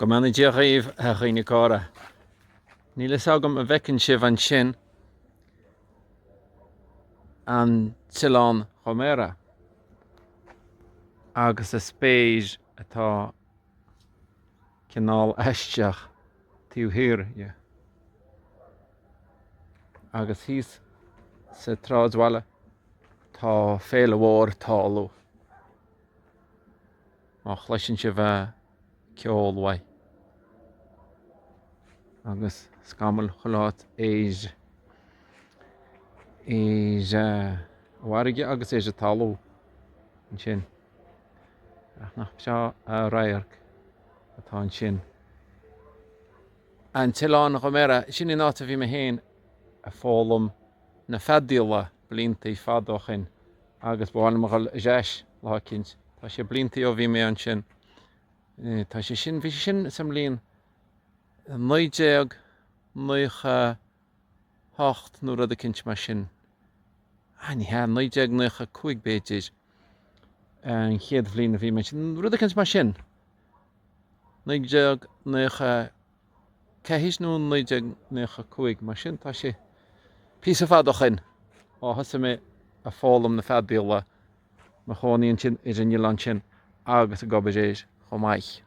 Go mana díochaíomh a chuoine cára. Ní le agam a bhecinn sibh an sin an Tileán Choméire agus a spéis atá cinál eisteach tíúthír agus híos sa tsráidbhaile tá Féile mhór táú má chluiseann si bheith ceol mhaith agus scamal choláit éis mhairige agus éis a talú an sin ach nach seo a radharc atá an sin. An Tileán Choméire sin in áit a bhí me héin a fálam na feadíola blianta fadochin agus bháin mar deis lácinnt. Tá sé blianta ó bhí mé an sin. Tá sé sin bhí sin sam líon 1998 nuair a cinnt mar sin. Ní he 1995 béidir an chéad bhliain a bhí me sin rud a cinnt mar sin. 1995 mar sin tá sé pí a fadochin á thosa mé a fálam na feadbíola mar cháinaíonn sin is an Tileán sin agus a gabhadh éis chomáich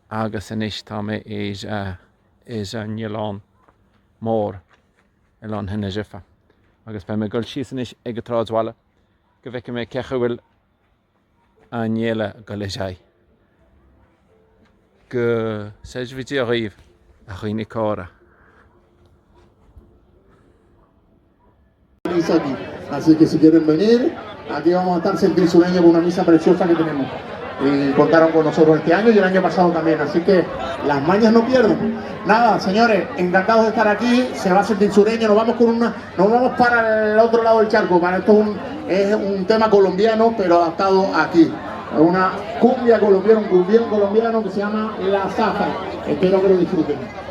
agus inis tá mé is an Tileán mór i lán hena sifa agus be mé goil síos inis ag a tsráidbhaile go bhfeice mé cecha bhfuil an nnéile go le deich go séidmhidí a riomh a chuoine cára. Aquí. Así que si quieren venir, aquí vamos a estar sentir sureño con una misa preciosa que tenemos. Y contaron con nosotros este año y el año pasado también, así que las mañas no pierden. Nada, señores, encantados de estar aquí, se va a sentir sureño, nos vamos para el otro lado del charco, para esto es un tema colombiano, pero adaptado aquí. Una cumbia colombiana, un cumbión colombiano que se llama La Zafra. Espero que lo disfruten.